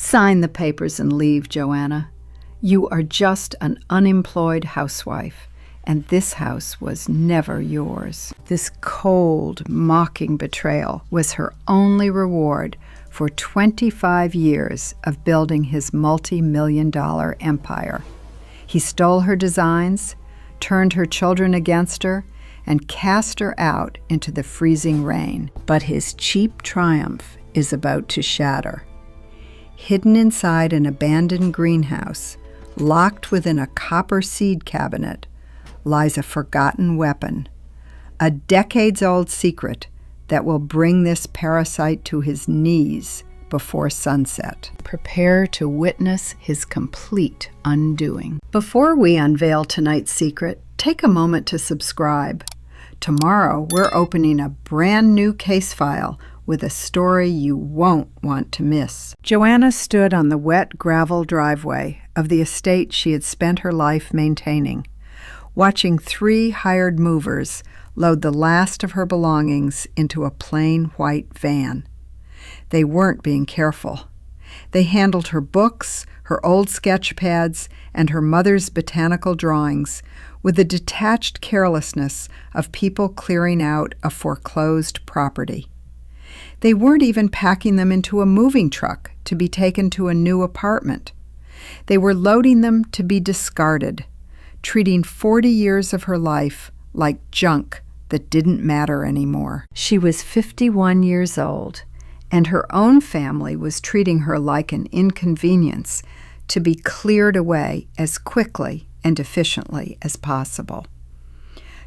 Sign the papers and leave, Joanna. You are just an unemployed housewife, and this house was never yours. This cold, mocking betrayal was her only reward for 25 years of building his multi-million-dollar empire. He stole her designs, turned her children against her, and cast her out into the freezing rain. But his cheap triumph is about to shatter. Hidden inside an abandoned greenhouse, locked within a copper seed cabinet, lies a forgotten weapon, a decades-old secret that will bring this parasite to his knees before sunset. Prepare to witness his complete undoing. Before we unveil tonight's secret, take a moment to subscribe. Tomorrow, we're opening a brand new case file with a story you won't want to miss. Joanna stood on the wet gravel driveway of the estate she had spent her life maintaining, watching 3 hired movers load the last of her belongings into a plain white van. They weren't being careful. They handled her books, her old sketch pads, and her mother's botanical drawings with the detached carelessness of people clearing out a foreclosed property. They weren't even packing them into a moving truck to be taken to a new apartment. They were loading them to be discarded, treating 40 years of her life like junk that didn't matter anymore. She was 51 years old, and her own family was treating her like an inconvenience to be cleared away as quickly and efficiently as possible.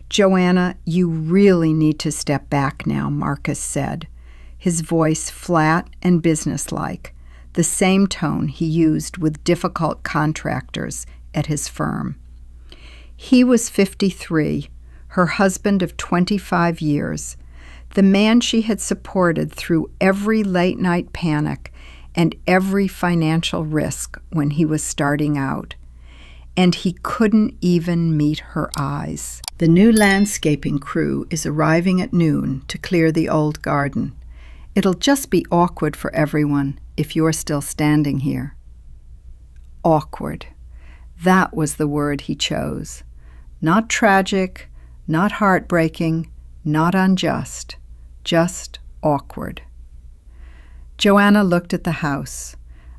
"Joanna, you really need to step back now," Marcus said, his voice flat and businesslike, the same tone he used with difficult contractors at his firm. He was 53, her husband of 25 years, the man she had supported through every late-night panic and every financial risk when he was starting out. And he couldn't even meet her eyes. The new landscaping crew is arriving at noon to clear the old garden. It'll just be awkward for everyone if you're still standing here. Awkward. That was the word he chose. Not tragic, not heartbreaking, not unjust, just awkward. Joanna looked at the house,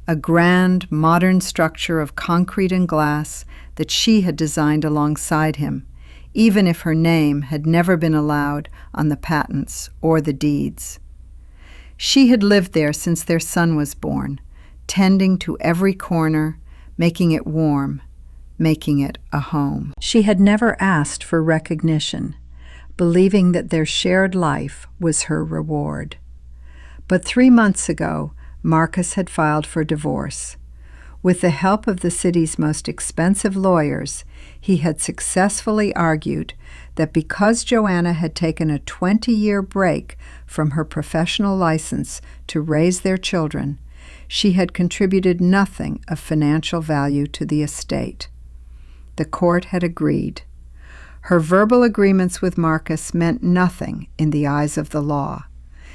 a grand, modern structure of concrete and glass that she had designed alongside him, even if her name had never been allowed on the patents or the deeds. She had lived there since their son was born, tending to every corner, making it warm, making it a home. She had never asked for recognition, believing that their shared life was her reward. But 3 months ago, Marcus had filed for divorce. With the help of the city's most expensive lawyers, he had successfully argued that because Joanna had taken a 20-year break from her professional license to raise their children, she had contributed nothing of financial value to the estate. The court had agreed. Her verbal agreements with Marcus meant nothing in the eyes of the law.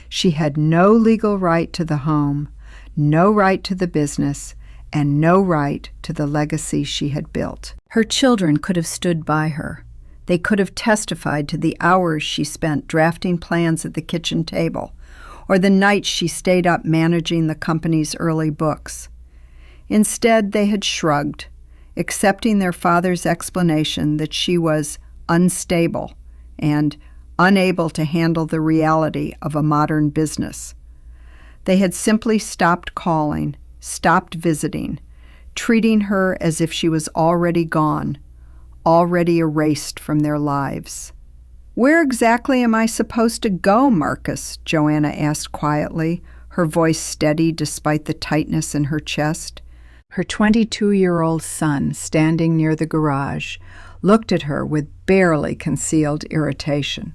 She had no legal right to the home, no right to the business, and no right to the legacy she had built. Her children could have stood by her. They could have testified to the hours she spent drafting plans at the kitchen table, or the nights she stayed up managing the company's early books. Instead, they had shrugged, accepting their father's explanation that she was unstable and unable to handle the reality of a modern business. They had simply stopped calling, stopped visiting, treating her as if she was already gone, already erased from their lives. "Where exactly am I supposed to go, Marcus?" Joanna asked quietly, her voice steady despite the tightness in her chest. Her 22-year-old son, standing near the garage, looked at her with barely concealed irritation.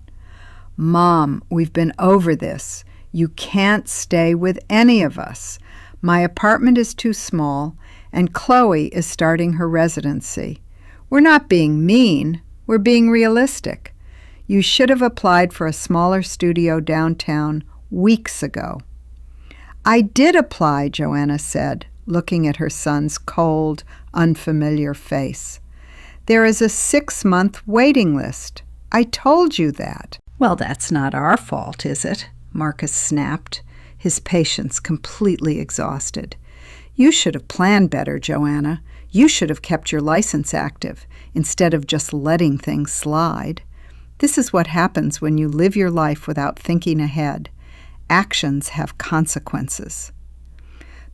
"Mom, we've been over this. You can't stay with any of us. My apartment is too small, and Chloe is starting her residency. We're not being mean, we're being realistic. You should have applied for a smaller studio downtown weeks ago." "I did apply," Joanna said. looking at her son's cold, unfamiliar face. "There is a 6-month waiting list. I told you that." "Well, that's not our fault, is it?" Marcus snapped, his patience completely exhausted. "You should have planned better, Joanna. You should have kept your license active, instead of just letting things slide. This is what happens when you live your life without thinking ahead. Actions have consequences."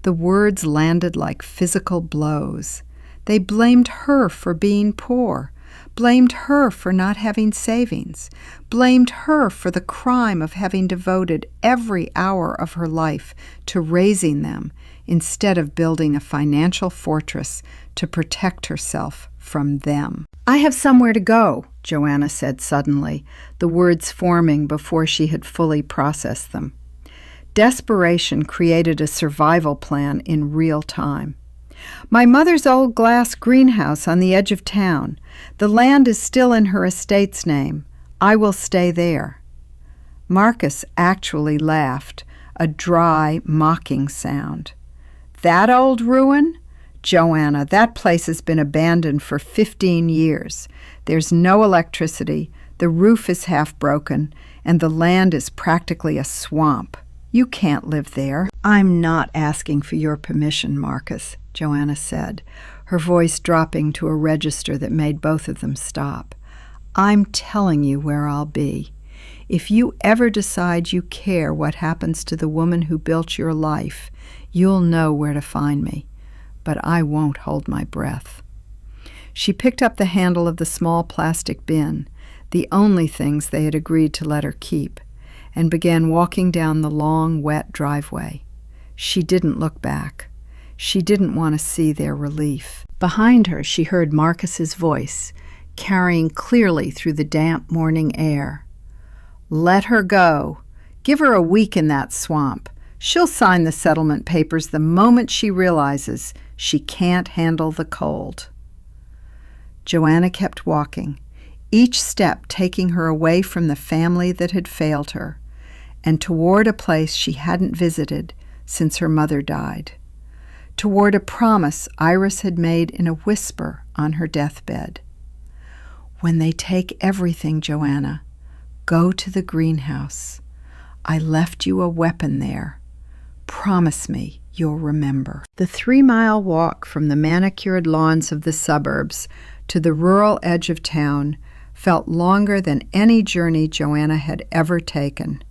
The words landed like physical blows. They blamed her for being poor, blamed her for not having savings, blamed her for the crime of having devoted every hour of her life to raising them instead of building a financial fortress to protect herself from them. "I have somewhere to go," Joanna said suddenly, the words forming before she had fully processed them. Desperation created a survival plan in real time. "My mother's old glass greenhouse on the edge of town. The land is still in her estate's name. I will stay there." Marcus actually laughed, a dry, mocking sound. "That old ruin? Joanna, that place has been abandoned for 15 years. There's no electricity, the roof is half broken, and the land is practically a swamp. You can't live there." "I'm not asking for your permission, Marcus," Joanna said, her voice dropping to a register that made both of them stop. "I'm telling you where I'll be. If you ever decide you care what happens to the woman who built your life, you'll know where to find me. But I won't hold my breath." She picked up the handle of the small plastic bin, the only things they had agreed to let her keep, and began walking down the long, wet driveway. She didn't look back. She didn't want to see their relief. Behind her, she heard Marcus's voice, carrying clearly through the damp morning air. "Let her go. Give her a week in that swamp. She'll sign the settlement papers the moment she realizes she can't handle the cold." Joanna kept walking, each step taking her away from the family that had failed her, and toward a place she hadn't visited since her mother died, toward a promise Iris had made in a whisper on her deathbed. "When they take everything, Joanna, go to the greenhouse. I left you a weapon there. Promise me you'll remember." The 3-mile walk from the manicured lawns of the suburbs to the rural edge of town felt longer than any journey Joanna had ever taken.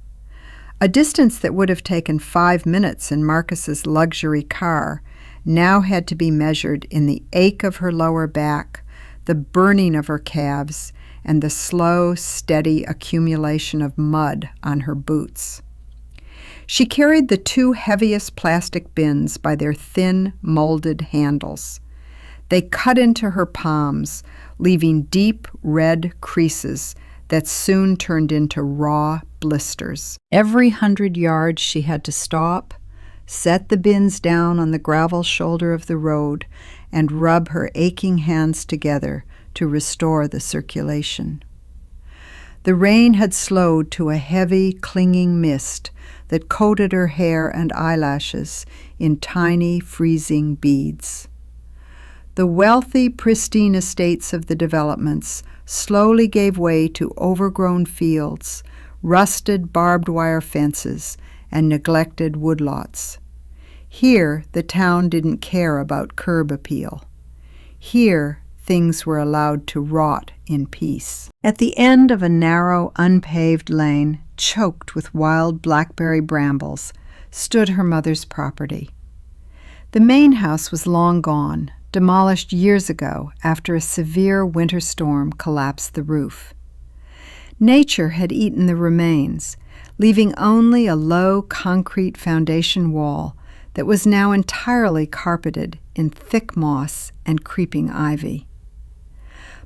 A distance that would have taken 5 minutes in Marcus's luxury car now had to be measured in the ache of her lower back, the burning of her calves, and the slow, steady accumulation of mud on her boots. She carried the 2 heaviest plastic bins by their thin, molded handles. They cut into her palms, leaving deep red creases that soon turned into raw blisters. Every 100 yards she had to stop, set the bins down on the gravel shoulder of the road, and rub her aching hands together to restore the circulation. The rain had slowed to a heavy, clinging mist that coated her hair and eyelashes in tiny, freezing beads. The wealthy, pristine estates of the developments slowly gave way to overgrown fields, rusted barbed wire fences, and neglected woodlots. Here, the town didn't care about curb appeal. Here, things were allowed to rot in peace. At the end of a narrow, unpaved lane, choked with wild blackberry brambles, stood her mother's property. The main house was long gone, demolished years ago after a severe winter storm collapsed the roof. Nature had eaten the remains, leaving only a low concrete foundation wall that was now entirely carpeted in thick moss and creeping ivy.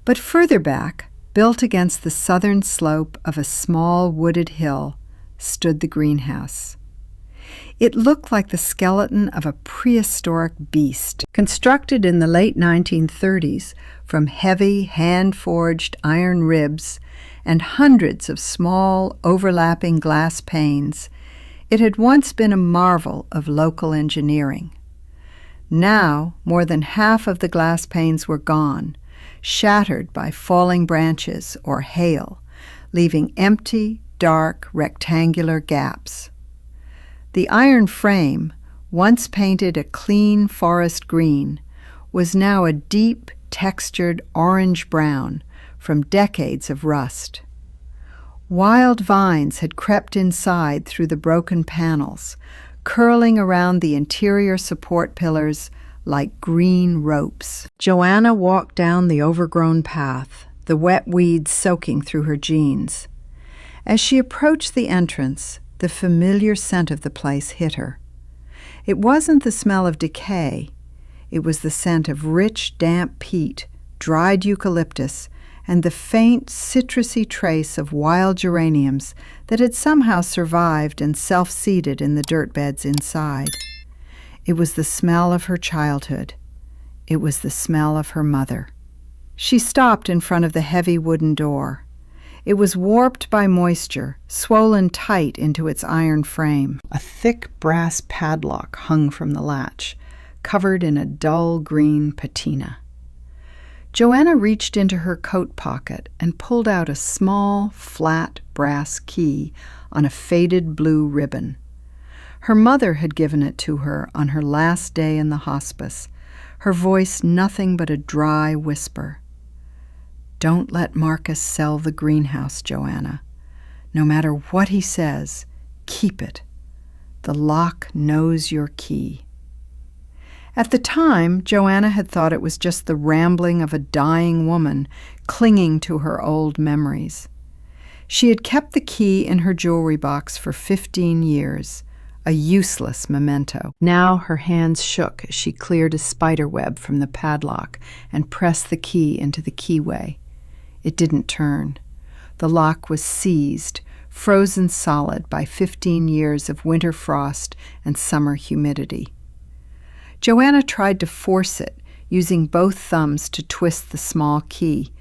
But further back, built against the southern slope of a small wooded hill, stood the greenhouse. It looked like the skeleton of a prehistoric beast, constructed in the late 1930s from heavy, hand-forged iron ribs and hundreds of small, overlapping glass panes. It had once been a marvel of local engineering. Now, more than half of the glass panes were gone, shattered by falling branches or hail, leaving empty, dark, rectangular gaps. The iron frame, once painted a clean forest green, was now a deep, textured orange-brown from decades of rust. Wild vines had crept inside through the broken panels, curling around the interior support pillars like green ropes. Joanna walked down the overgrown path, the wet weeds soaking through her jeans. As she approached the entrance, the familiar scent of the place hit her. It wasn't the smell of decay. It was the scent of rich, damp peat, dried eucalyptus, and the faint, citrusy trace of wild geraniums that had somehow survived and self-seeded in the dirt beds inside. It was the smell of her childhood. It was the smell of her mother. She stopped in front of the heavy wooden door. It was warped by moisture, swollen tight into its iron frame. A thick brass padlock hung from the latch, covered in a dull green patina. Joanna reached into her coat pocket and pulled out a small, flat brass key on a faded blue ribbon. Her mother had given it to her on her last day in the hospice, her voice nothing but a dry whisper. "Don't let Marcus sell the greenhouse, Joanna. No matter what he says, keep it. The lock knows your key." At the time, Joanna had thought it was just the rambling of a dying woman clinging to her old memories. She had kept the key in her jewelry box for 15 years, a useless memento. Now her hands shook as she cleared a spider web from the padlock and pressed the key into the keyway. It didn't turn. The lock was seized, frozen solid by 15 years of winter frost and summer humidity. Joanna tried to force it, using both thumbs to twist the small key,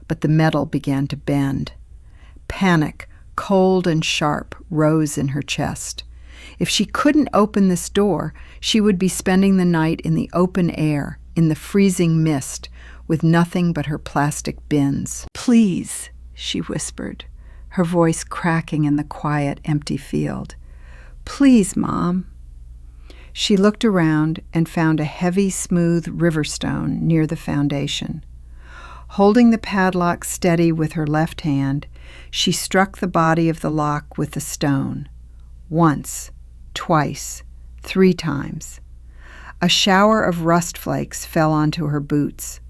but the metal began to bend. Panic, cold and sharp, rose in her chest. If she couldn't open this door, she would be spending the night in the open air, in the freezing mist, with nothing but her plastic bins. "Please," she whispered, her voice cracking in the quiet, empty field. "Please, Mom." She looked around and found a heavy, smooth river stone near the foundation. Holding the padlock steady with her left hand, she struck the body of the lock with the stone. Once, twice, 3 times. A shower of rust flakes fell onto her boots.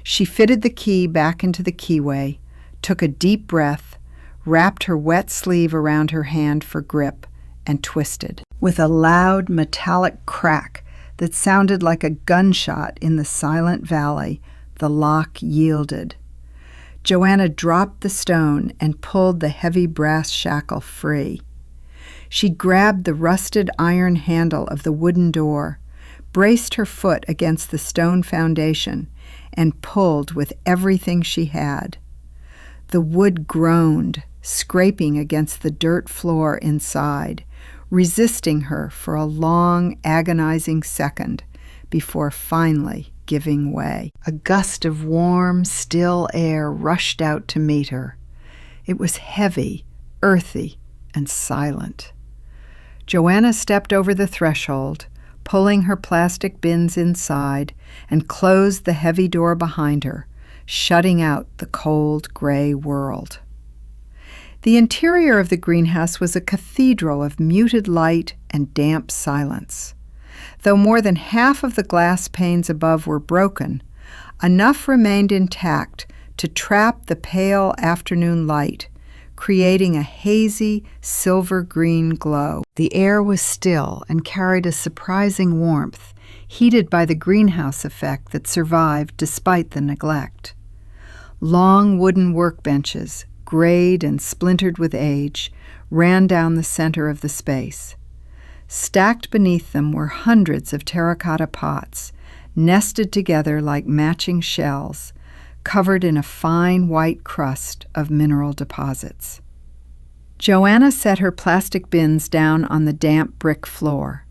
She fitted the key back into the keyway, took a deep breath, wrapped her wet sleeve around her hand for grip, and twisted. With a loud metallic crack that sounded like a gunshot in the silent valley, the lock yielded. Joanna dropped the stone and pulled the heavy brass shackle free. She grabbed the rusted iron handle of the wooden door, braced her foot against the stone foundation, and pulled with everything she had. The wood groaned, scraping against the dirt floor inside, resisting her for a long, agonizing second before finally giving way. A gust of warm, still air rushed out to meet her. It was heavy, earthy, and silent. Joanna stepped over the threshold, pulling her plastic bins inside, and closed the heavy door behind her, shutting out the cold, gray world. The interior of the greenhouse was a cathedral of muted light and damp silence. Though more than half of the glass panes above were broken, enough remained intact to trap the pale afternoon light, creating a hazy, silver-green glow. The air was still and carried a surprising warmth, heated by the greenhouse effect that survived despite the neglect. Long wooden workbenches, grayed and splintered with age, ran down the center of the space. Stacked beneath them were hundreds of terracotta pots, nested together like matching shells, covered in a fine white crust of mineral deposits. Joanna set her plastic bins down on the damp brick floor.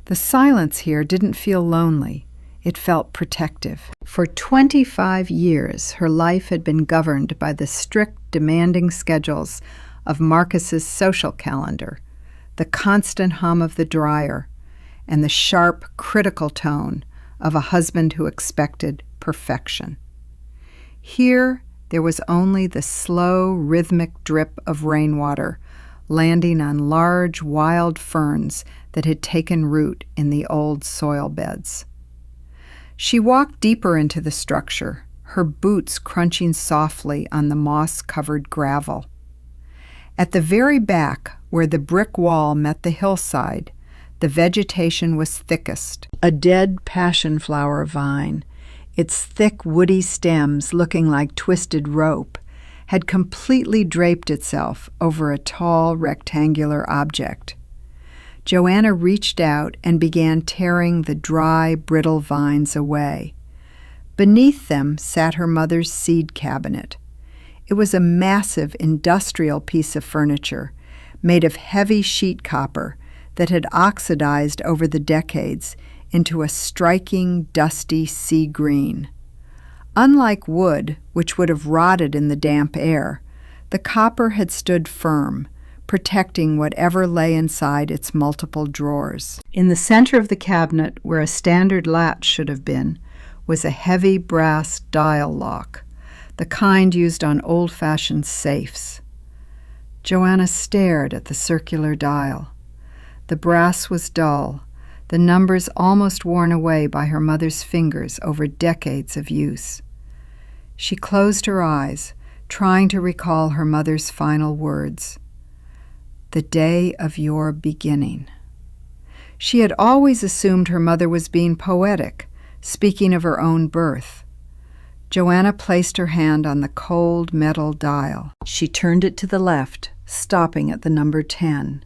The silence here didn't feel lonely. It felt protective. For 25 years, her life had been governed by the strict, demanding schedules of Marcus's social calendar, the constant hum of the dryer, and the sharp, critical tone of a husband who expected perfection. Here, there was only the slow, rhythmic drip of rainwater landing on large, wild ferns that had taken root in the old soil beds. She walked deeper into the structure, her boots crunching softly on the moss-covered gravel. At the very back, where the brick wall met the hillside, the vegetation was thickest. A dead passion flower vine, its thick woody stems looking like twisted rope, had completely draped itself over a tall rectangular object. Joanna reached out and began tearing the dry, brittle vines away. Beneath them sat her mother's seed cabinet. It was a massive industrial piece of furniture made of heavy sheet copper that had oxidized over the decades into a striking, dusty sea green. Unlike wood, which would have rotted in the damp air, the copper had stood firm, protecting whatever lay inside its multiple drawers. In the center of the cabinet, where a standard latch should have been, was a heavy brass dial lock, the kind used on old-fashioned safes. Joanna stared at the circular dial. The brass was dull, the numbers almost worn away by her mother's fingers over decades of use. She closed her eyes, trying to recall her mother's final words. The day of your beginning. She had always assumed her mother was being poetic, speaking of her own birth. Joanna placed her hand on the cold metal dial. She turned it to the left, stopping at the number 10.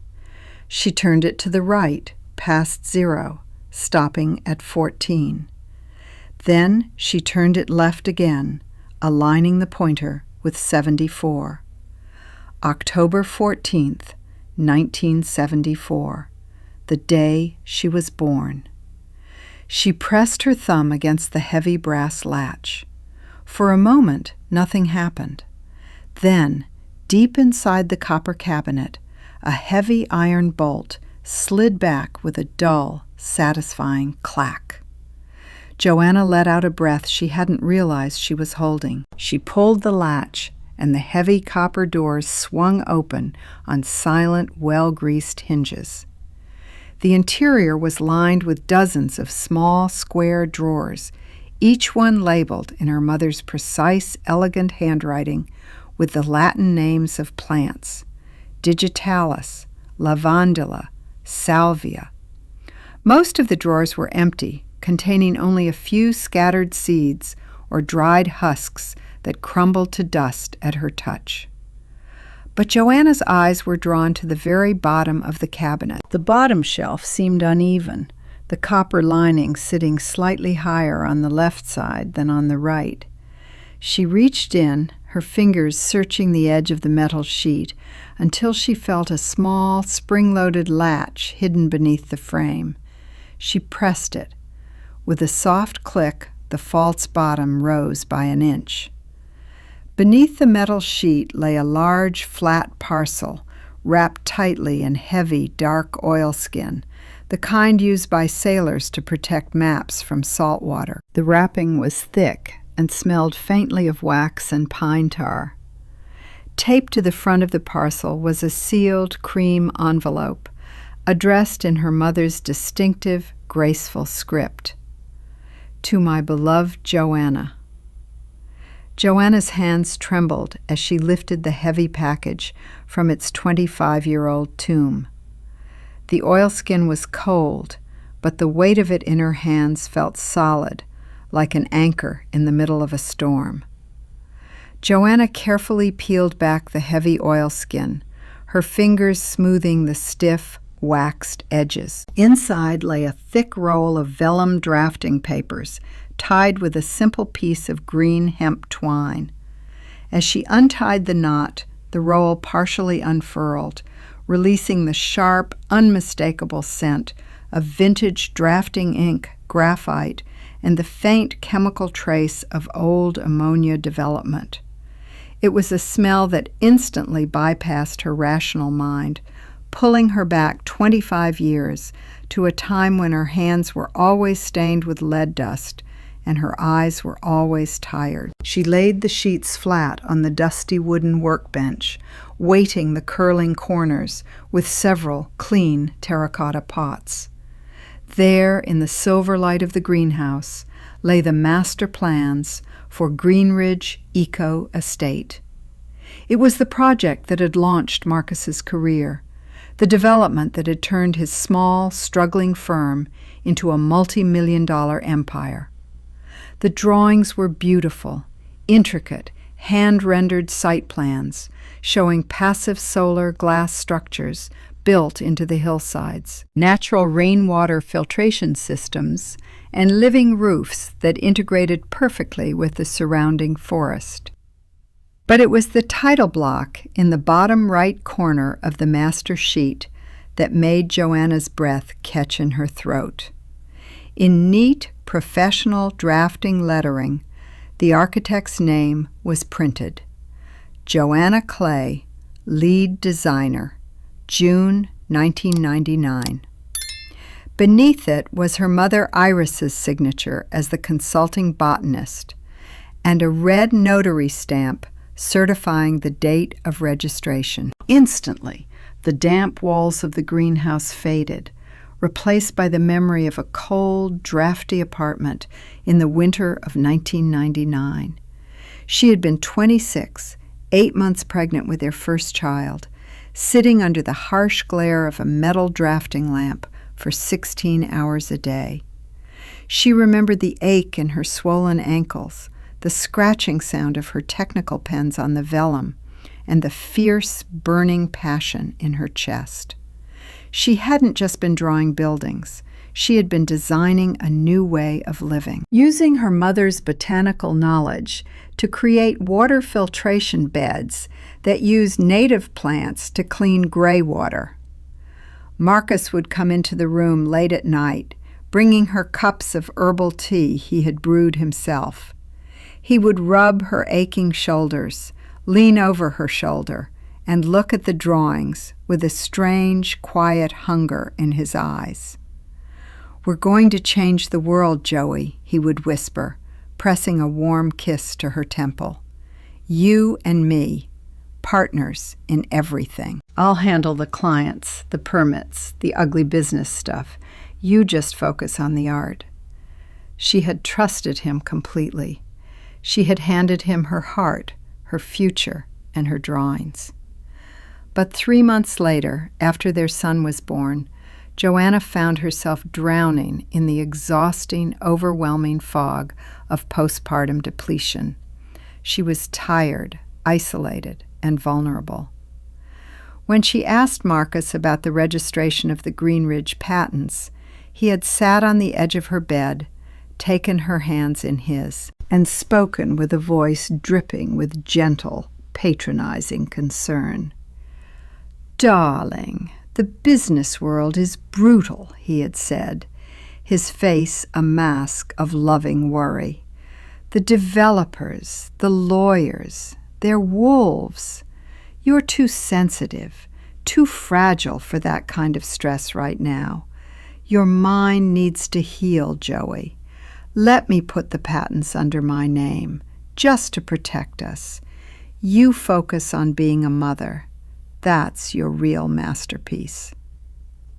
She turned it to the right, past 0, stopping at 14. Then she turned it left again, aligning the pointer with 74. October 14th, 1974, the day she was born. She pressed her thumb against the heavy brass latch. For a moment, nothing happened. Then, deep inside the copper cabinet, a heavy iron bolt slid back with a dull, satisfying clack. Joanna let out a breath she hadn't realized she was holding. She pulled the latch, and the heavy copper doors swung open on silent, well-greased hinges. The interior was lined with dozens of small, square drawers, each one labeled in her mother's precise, elegant handwriting with the Latin names of plants: digitalis, lavandula, salvia. Most of the drawers were empty, containing only a few scattered seeds or dried husks that crumbled to dust at her touch. But Joanna's eyes were drawn to the very bottom of the cabinet. The bottom shelf seemed uneven, the copper lining sitting slightly higher on the left side than on the right. She reached in, her fingers searching the edge of the metal sheet, until she felt a small, spring-loaded latch hidden beneath the frame. She pressed it. With a soft click, the false bottom rose by an inch. Beneath the metal sheet lay a large, flat parcel, wrapped tightly in heavy, dark oilskin, the kind used by sailors to protect maps from salt water. The wrapping was thick and smelled faintly of wax and pine tar. Taped to the front of the parcel was a sealed cream envelope, addressed in her mother's distinctive, graceful script. To my beloved Joanna. Joanna's hands trembled as she lifted the heavy package from its 25-year-old tomb. The oilskin was cold, but the weight of it in her hands felt solid, like an anchor in the middle of a storm. Joanna carefully peeled back the heavy oilskin, her fingers smoothing the stiff, waxed edges. Inside lay a thick roll of vellum drafting papers, tied with a simple piece of green hemp twine. As she untied the knot, the roll partially unfurled, releasing the sharp, unmistakable scent of vintage drafting ink, graphite, and the faint chemical trace of old ammonia development. It was a smell that instantly bypassed her rational mind, pulling her back 25 years to a time when her hands were always stained with lead dust and her eyes were always tired. She laid the sheets flat on the dusty wooden workbench, weighting the curling corners with several clean terracotta pots. There, in the silver light of the greenhouse, lay the master plans for Greenridge Eco Estate. It was the project that had launched Marcus's career, the development that had turned his small, struggling firm into a multi-million-dollar empire. The drawings were beautiful, intricate, hand-rendered site plans showing passive solar glass structures built into the hillsides, natural rainwater filtration systems, and living roofs that integrated perfectly with the surrounding forest. But it was the title block in the bottom right corner of the master sheet that made Joanna's breath catch in her throat. In neat, professional drafting lettering, the architect's name was printed: Joanna Clay, lead designer, June 1999. Beneath it was her mother Iris's signature as the consulting botanist, and a red notary stamp certifying the date of registration. Instantly, the damp walls of the greenhouse faded, replaced by the memory of a cold, drafty apartment in the winter of 1999. She had been 26, 8 months pregnant with their first child, sitting under the harsh glare of a metal drafting lamp for 16 hours a day. She remembered the ache in her swollen ankles, the scratching sound of her technical pens on the vellum, and the fierce, burning passion in her chest. She hadn't just been drawing buildings. She had been designing a new way of living, using her mother's botanical knowledge to create water filtration beds that used native plants to clean gray water. Marcus would come into the room late at night, bringing her cups of herbal tea he had brewed himself. He would rub her aching shoulders, lean over her shoulder, and look at the drawings with a strange, quiet hunger in his eyes. "We're going to change the world, Joey," he would whisper, pressing a warm kiss to her temple. "You and me, partners in everything. I'll handle the clients, the permits, the ugly business stuff. You just focus on the art." She had trusted him completely. She had handed him her heart, her future, and her drawings. But 3 months later, after their son was born, Joanna found herself drowning in the exhausting, overwhelming fog of postpartum depletion. She was tired, isolated, and vulnerable. When she asked Marcus about the registration of the Greenridge patents, he had sat on the edge of her bed, taken her hands in his, and spoken with a voice dripping with gentle, patronizing concern. "Darling, the business world is brutal," he had said, his face a mask of loving worry. "The developers, the lawyers, they're wolves. You're too sensitive, too fragile for that kind of stress right now. Your mind needs to heal, Joey. Let me put the patents under my name, just to protect us. You focus on being a mother. That's your real masterpiece."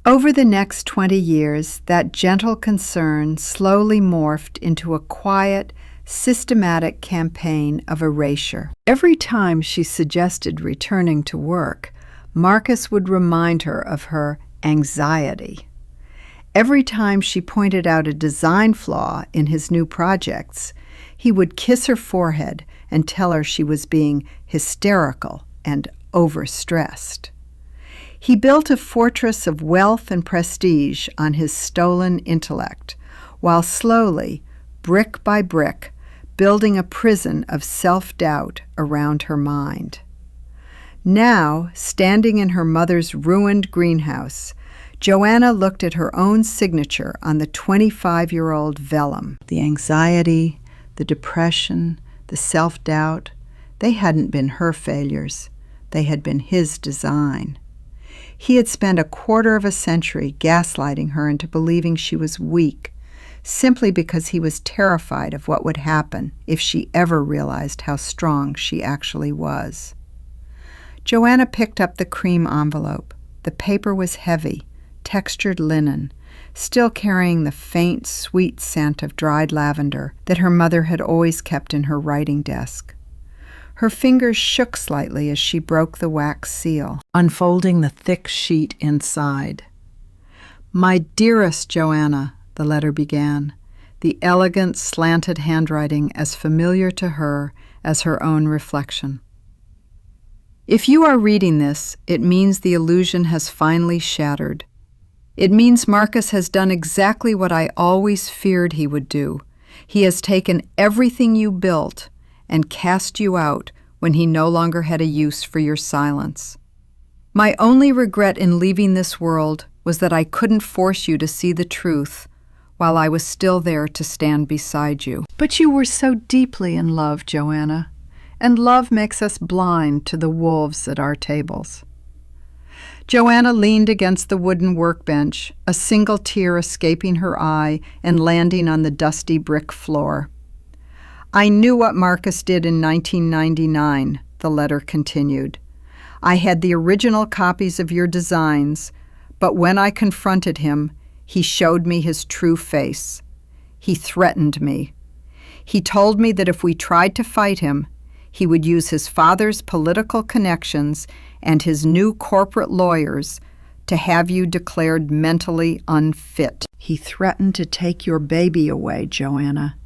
Over the next 20 years, that gentle concern slowly morphed into a quiet, systematic campaign of erasure. Every time she suggested returning to work, Marcus would remind her of her anxiety. Every time she pointed out a design flaw in his new projects, he would kiss her forehead and tell her she was being hysterical and overstressed. He built a fortress of wealth and prestige on his stolen intellect, while slowly, brick by brick, building a prison of self-doubt around her mind. Now, standing in her mother's ruined greenhouse, Joanna looked at her own signature on the 25-year-old Vellum. The anxiety, the depression, the self-doubt, they hadn't been her failures. They had been his design. He had spent a quarter of a century gaslighting her into believing she was weak, simply because he was terrified of what would happen if she ever realized how strong she actually was. Joanna picked up the cream envelope. The paper was heavy, textured linen, still carrying the faint, sweet scent of dried lavender that her mother had always kept in her writing desk. Her fingers shook slightly as she broke the wax seal, unfolding the thick sheet inside. "My dearest Joanna," the letter began, the elegant, slanted handwriting as familiar to her as her own reflection. "If you are reading this, it means the illusion has finally shattered. It means Marcus has done exactly what I always feared he would do. He has taken everything you built and cast you out when he no longer had a use for your silence. My only regret in leaving this world was that I couldn't force you to see the truth while I was still there to stand beside you. But you were so deeply in love, Joanna, and love makes us blind to the wolves at our tables." Joanna leaned against the wooden workbench, a single tear escaping her eye and landing on the dusty brick floor. "I knew what Marcus did in 1999, the letter continued. I had the original copies of your designs, but when I confronted him, he showed me his true face. He threatened me. He told me that if we tried to fight him, he would use his father's political connections and his new corporate lawyers to have you declared mentally unfit. He threatened to take your baby away, Joanna.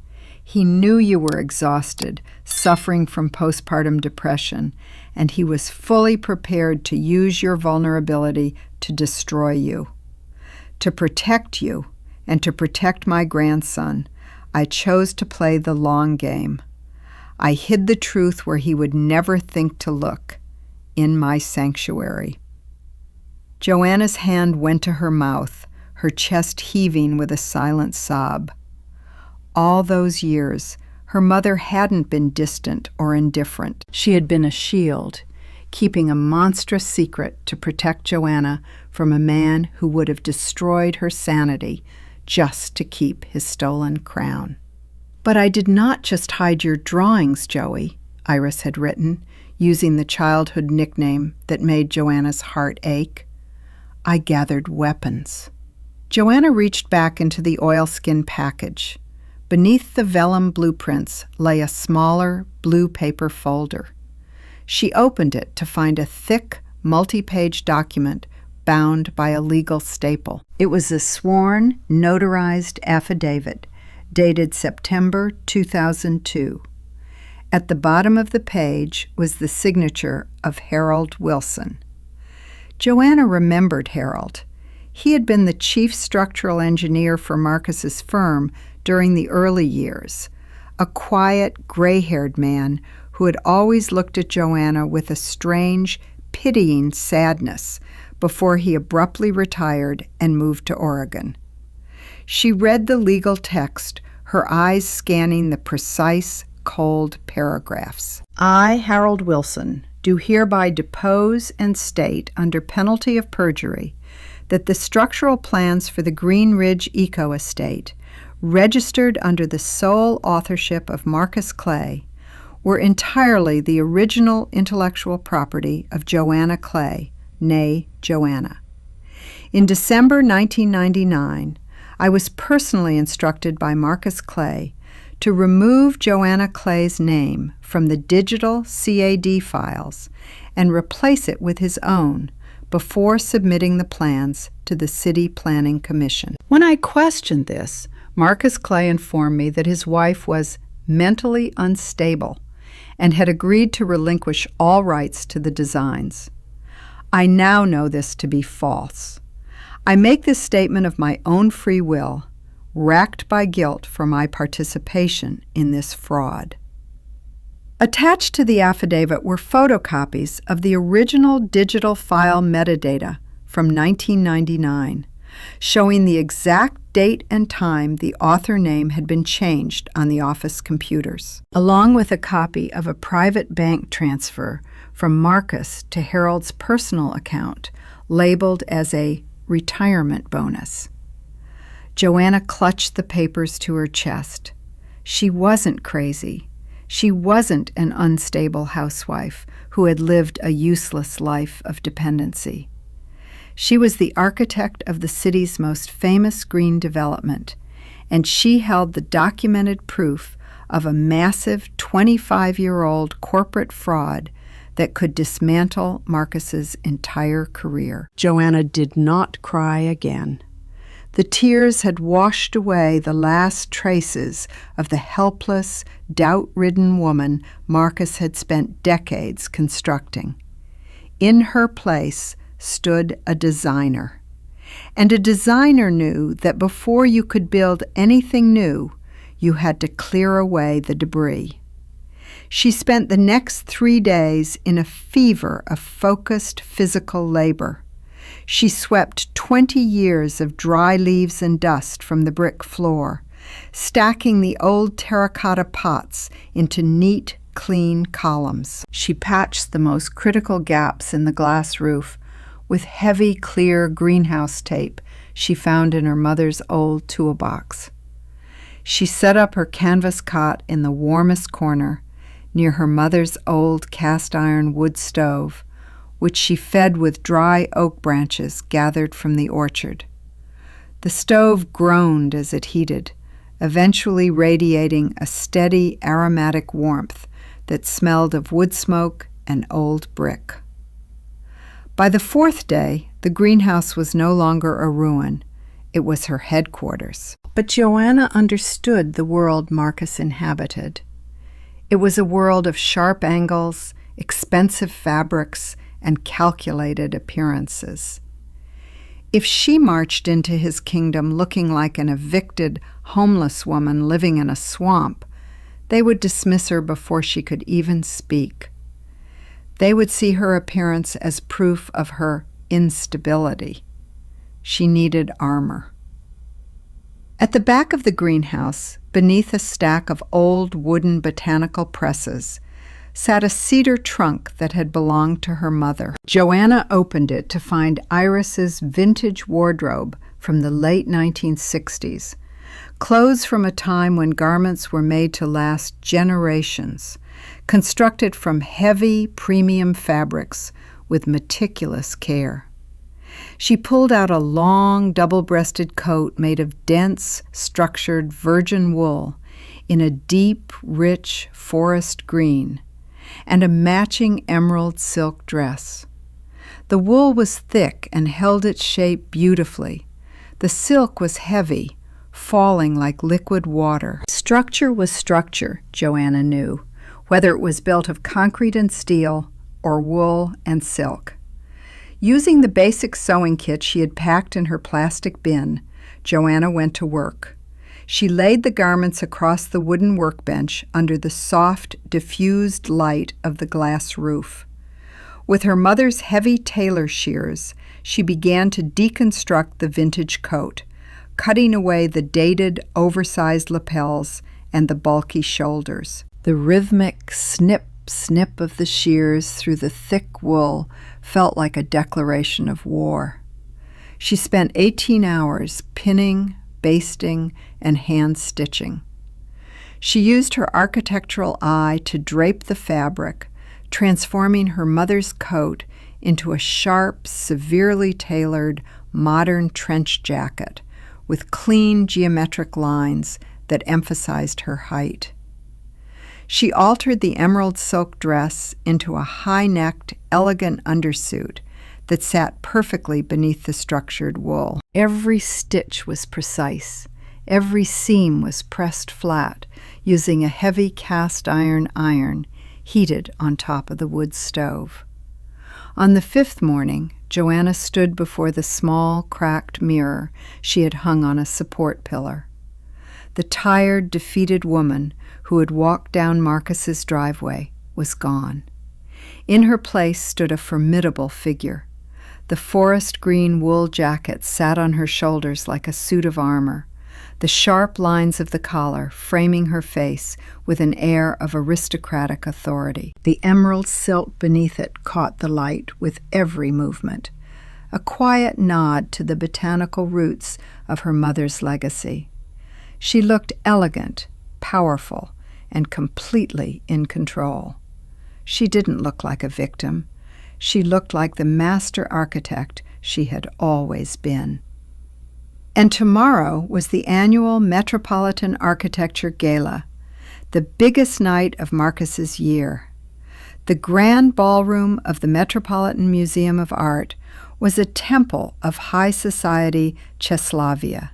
He knew you were exhausted, suffering from postpartum depression, and he was fully prepared to use your vulnerability to destroy you. To protect you and to protect my grandson, I chose to play the long game. I hid the truth where he would never think to look, in my sanctuary." Joanna's hand went to her mouth, her chest heaving with a silent sob. All those years, her mother hadn't been distant or indifferent. She had been a shield, keeping a monstrous secret to protect Joanna from a man who would have destroyed her sanity just to keep his stolen crown. "But I did not just hide your drawings, Joey," Iris had written, using the childhood nickname that made Joanna's heart ache. "I gathered weapons." Joanna reached back into the oilskin package. Beneath the vellum blueprints lay a smaller blue paper folder. She opened it to find a thick, multi-page document bound by a legal staple. It was a sworn, notarized affidavit dated September 2002. At the bottom of the page was the signature of Harold Wilson. Joanna remembered Harold. He had been the chief structural engineer for Marcus's firm during the early years, a quiet, gray-haired man who had always looked at Joanna with a strange, pitying sadness before he abruptly retired and moved to Oregon. She read the legal text, her eyes scanning the precise, cold paragraphs. "I, Harold Wilson, do hereby depose and state under penalty of perjury that the structural plans for the Green Ridge Eco Estate, registered under the sole authorship of Marcus Clay, were entirely the original intellectual property of Joanna Clay, née Joanna. In December 1999, I was personally instructed by Marcus Clay to remove Joanna Clay's name from the digital CAD files and replace it with his own before submitting the plans to the City Planning Commission. When I questioned this, Marcus Clay informed me that his wife was mentally unstable and had agreed to relinquish all rights to the designs. I now know this to be false. I make this statement of my own free will, racked by guilt for my participation in this fraud. Attached to the affidavit were photocopies of the original digital file metadata from 1999, showing the exact date and time the author name had been changed on the office computers, along with a copy of a private bank transfer from Marcus to Harold's personal account, labeled as a retirement bonus. Joanna clutched the papers to her chest. She wasn't crazy. She wasn't an unstable housewife who had lived a useless life of dependency. She was the architect of the city's most famous green development, and she held the documented proof of a massive 25-year-old corporate fraud that could dismantle Marcus's entire career. Joanna did not cry again. The tears had washed away the last traces of the helpless, doubt-ridden woman Marcus had spent decades constructing. In her place stood a designer. And a designer knew that before you could build anything new, you had to clear away the debris. She spent the next 3 days in a fever of focused physical labor. She swept 20 years of dry leaves and dust from the brick floor, stacking the old terracotta pots into neat, clean columns. She patched the most critical gaps in the glass roof with heavy, clear greenhouse tape she found in her mother's old toolbox. She set up her canvas cot in the warmest corner, near her mother's old cast-iron wood stove, which she fed with dry oak branches gathered from the orchard. The stove groaned as it heated, eventually radiating a steady aromatic warmth that smelled of wood smoke and old brick. By the 4th day, the greenhouse was no longer a ruin. It was her headquarters. But Joanna understood the world Marcus inhabited. It was a world of sharp angles, expensive fabrics, and calculated appearances. If she marched into his kingdom looking like an evicted, homeless woman living in a swamp, they would dismiss her before she could even speak. They would see her appearance as proof of her instability. She needed armor. At the back of the greenhouse, beneath a stack of old wooden botanical presses, sat a cedar trunk that had belonged to her mother. Joanna opened it to find Iris's vintage wardrobe from the late 1960s, clothes from a time when garments were made to last generations, constructed from heavy, premium fabrics with meticulous care. She pulled out a long, double-breasted coat made of dense, structured virgin wool in a deep, rich forest green, and a matching emerald silk dress. The wool was thick and held its shape beautifully. The silk was heavy, falling like liquid water. Structure was structure, Joanna knew, whether it was built of concrete and steel or wool and silk. Using the basic sewing kit she had packed in her plastic bin, Joanna went to work. She laid the garments across the wooden workbench under the soft, diffused light of the glass roof. With her mother's heavy tailor shears, she began to deconstruct the vintage coat, cutting away the dated, oversized lapels and the bulky shoulders. The rhythmic snip of the shears through the thick wool felt like a declaration of war. She spent 18 hours pinning, basting, and hand-stitching. She used her architectural eye to drape the fabric, transforming her mother's coat into a sharp, severely tailored, modern trench jacket with clean geometric lines that emphasized her height. She altered the emerald silk dress into a high-necked, elegant undersuit that sat perfectly beneath the structured wool. Every stitch was precise. Every seam was pressed flat, using a heavy cast-iron iron heated on top of the wood stove. On the 5th morning, Joanna stood before the small, cracked mirror she had hung on a support pillar. The tired, defeated woman who had walked down Marcus's driveway was gone. In her place stood a formidable figure. The forest green wool jacket sat on her shoulders like a suit of armor, the sharp lines of the collar framing her face with an air of aristocratic authority. The emerald silk beneath it caught the light with every movement, a quiet nod to the botanical roots of her mother's legacy. She looked elegant, powerful, and completely in control. She didn't look like a victim. She looked like the master architect she had always been. And tomorrow was the annual Metropolitan Architecture Gala, the biggest night of Marcus's year. The grand ballroom of the Metropolitan Museum of Art was a temple of high society Czechoslovakia.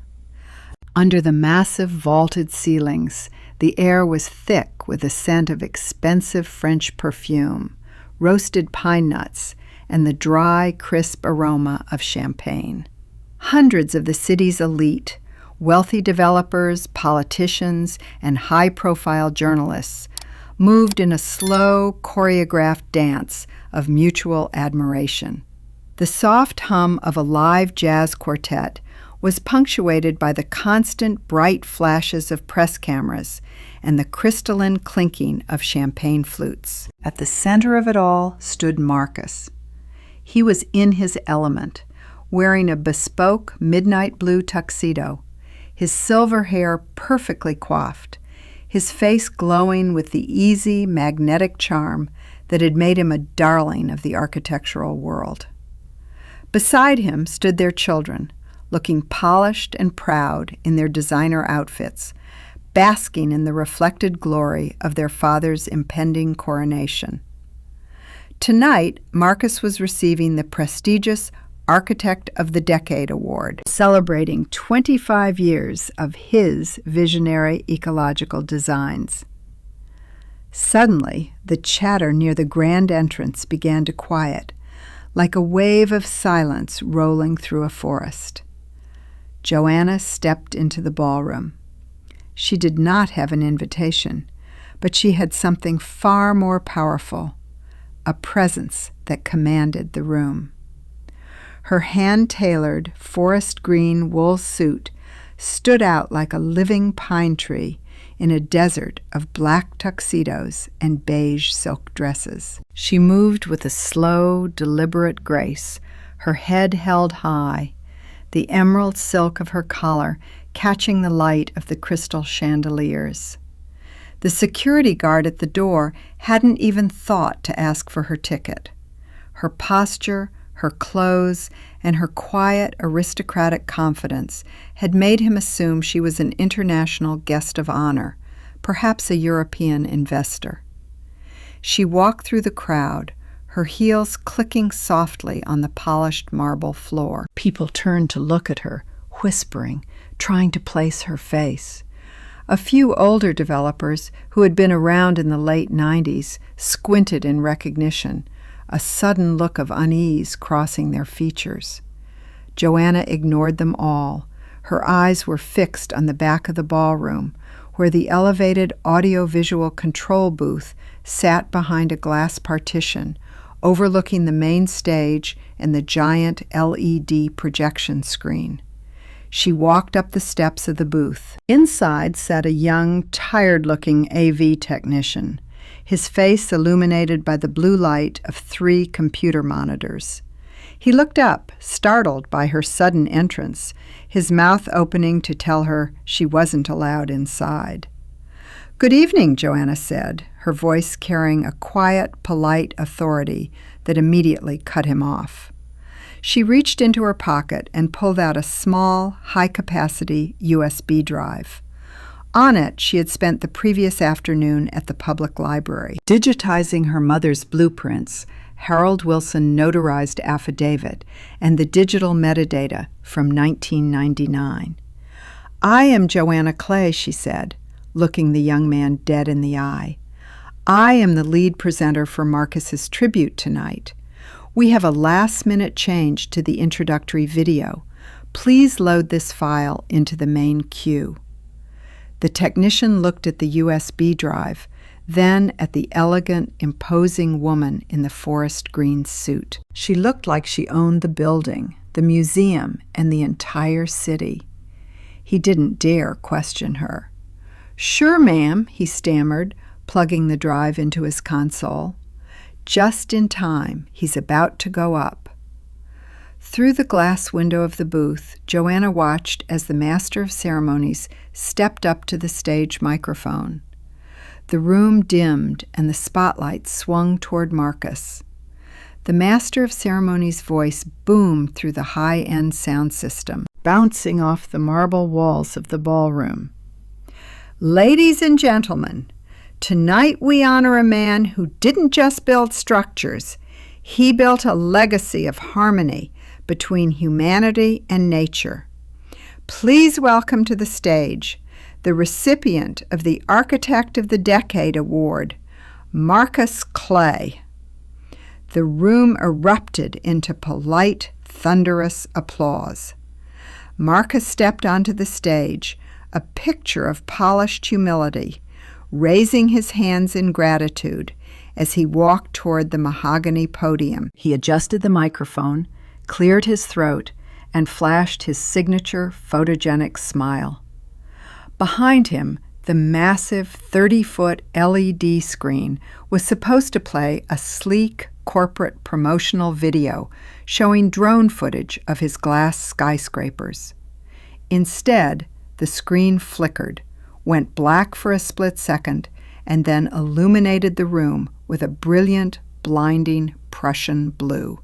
Under the massive vaulted ceilings, the air was thick with the scent of expensive French perfume, roasted pine nuts, and the dry, crisp aroma of champagne. Hundreds of the city's elite, wealthy developers, politicians, and high-profile journalists moved in a slow, choreographed dance of mutual admiration. The soft hum of a live jazz quartet was punctuated by the constant bright flashes of press cameras and the crystalline clinking of champagne flutes. At the center of it all stood Marcus. He was in his element, wearing a bespoke midnight blue tuxedo, his silver hair perfectly coiffed, his face glowing with the easy, magnetic charm that had made him a darling of the architectural world. Beside him stood their children, looking polished and proud in their designer outfits, basking in the reflected glory of their father's impending coronation. Tonight, Marcus was receiving the prestigious Architect of the Decade Award, celebrating 25 years of his visionary ecological designs. Suddenly, the chatter near the grand entrance began to quiet, like a wave of silence rolling through a forest. Joanna stepped into the ballroom. She did not have an invitation, but she had something far more powerful, a presence that commanded the room. Her hand-tailored, forest green wool suit stood out like a living pine tree in a desert of black tuxedos and beige silk dresses. She moved with a slow, deliberate grace, her head held high, the emerald silk of her collar catching the light of the crystal chandeliers. The security guard at the door hadn't even thought to ask for her ticket. Her posture, her clothes, and her quiet, aristocratic confidence had made him assume she was an international guest of honor, perhaps a European investor. She walked through the crowd, her heels clicking softly on the polished marble floor. People turned to look at her, whispering, trying to place her face. A few older developers who had been around in the late 90s squinted in recognition, a sudden look of unease crossing their features. Joanna ignored them all. Her eyes were fixed on the back of the ballroom, where the elevated audiovisual control booth sat behind a glass partition, overlooking the main stage and the giant LED projection screen. She walked up the steps of the booth. Inside sat a young, tired-looking AV technician, his face illuminated by the blue light of 3 computer monitors. He looked up, startled by her sudden entrance, his mouth opening to tell her she wasn't allowed inside. "Good evening," Joanna said, her voice carrying a quiet, polite authority that immediately cut him off. She reached into her pocket and pulled out a small, high-capacity USB drive. On it, she had spent the previous afternoon at the public library, digitizing her mother's blueprints, Harold Wilson notarized affidavit, and the digital metadata from 1999. "I am Joanna Clay," she said, looking the young man dead in the eye. "I am the lead presenter for Marcus's tribute tonight. We have a last-minute change to the introductory video. Please load this file into the main queue." The technician looked at the USB drive, then at the elegant, imposing woman in the forest green suit. She looked like she owned the building, the museum, and the entire city. He didn't dare question her. "Sure, ma'am," he stammered, plugging the drive into his console. Just in time, he's about to go up. Through the glass window of the booth, Joanna watched as the master of ceremonies stepped up to the stage microphone. The room dimmed and the spotlight swung toward Marcus. The master of ceremonies' voice boomed through the high-end sound system, bouncing off the marble walls of the ballroom. "Ladies and gentlemen, tonight we honor a man who didn't just build structures. He built a legacy of harmony between humanity and nature. Please welcome to the stage the recipient of the Architect of the Decade Award, Marcus Clay." The room erupted into polite, thunderous applause. Marcus stepped onto the stage, a picture of polished humility, raising his hands in gratitude as he walked toward the mahogany podium. He adjusted the microphone, cleared his throat, and flashed his signature photogenic smile. Behind him, the massive 30-foot LED screen was supposed to play a sleek corporate promotional video showing drone footage of his glass skyscrapers. Instead, the screen flickered, went black for a split second, and then illuminated the room with a brilliant, blinding Prussian blue.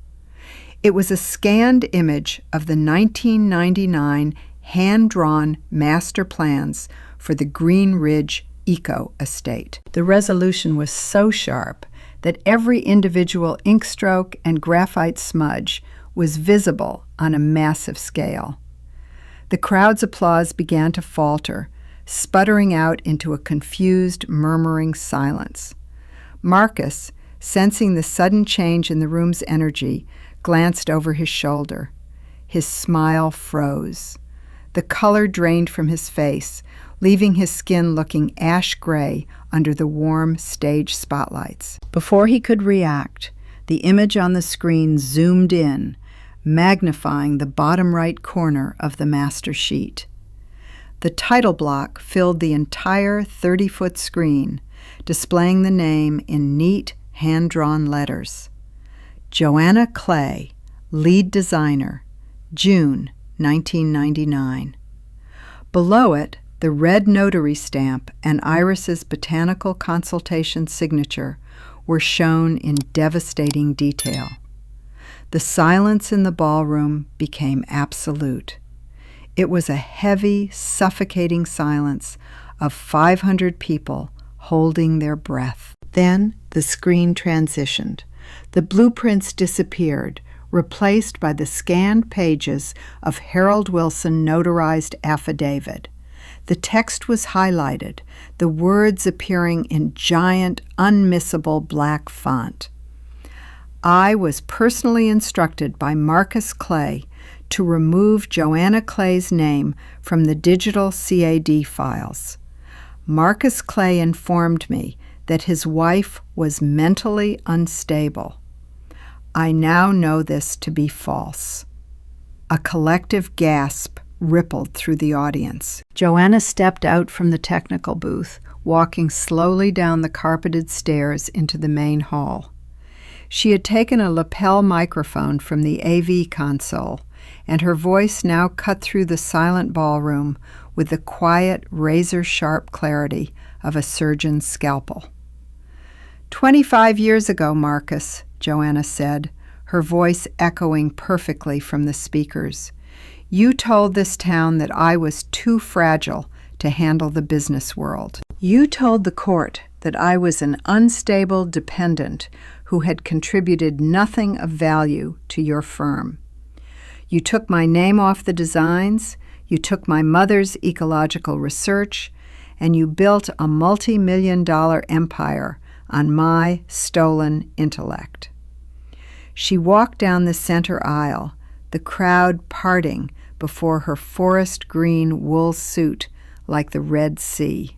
It was a scanned image of the 1999 hand-drawn master plans for the Green Ridge Eco Estate. The resolution was so sharp that every individual ink stroke and graphite smudge was visible on a massive scale. The crowd's applause began to falter, sputtering out into a confused, murmuring silence. Marcus, sensing the sudden change in the room's energy, glanced over his shoulder. His smile froze. The color drained from his face, leaving his skin looking ash-gray under the warm stage spotlights. Before he could react, the image on the screen zoomed in, magnifying the bottom right corner of the master sheet. The title block filled the entire 30-foot screen, displaying the name in neat, hand-drawn letters. Joanna Clay, Lead Designer, June 1999. Below it, the red notary stamp and Iris's botanical consultation signature were shown in devastating detail. The silence in the ballroom became absolute. It was a heavy, suffocating silence of 500 people holding their breath. Then the screen transitioned. The blueprints disappeared, replaced by the scanned pages of Harold Wilson notarized Affidavit. The text was highlighted, the words appearing in giant, unmissable black font. I was personally instructed by Marcus Clay to remove Joanna Clay's name from the digital CAD files. Marcus Clay informed me that his wife was mentally unstable. I now know this to be false. A collective gasp rippled through the audience. Joanna stepped out from the technical booth, walking slowly down the carpeted stairs into the main hall. She had taken a lapel microphone from the AV console, and her voice now cut through the silent ballroom with the quiet, razor-sharp clarity of a surgeon's scalpel. 25 years ago, Marcus, Joanna said, her voice echoing perfectly from the speakers, you told this town that I was too fragile to handle the business world. You told the court that I was an unstable dependent who had contributed nothing of value to your firm. You took my name off the designs, you took my mother's ecological research, and you built a multi-million-dollar empire on my stolen intellect. She walked down the center aisle, the crowd parting before her forest green wool suit like the Red Sea.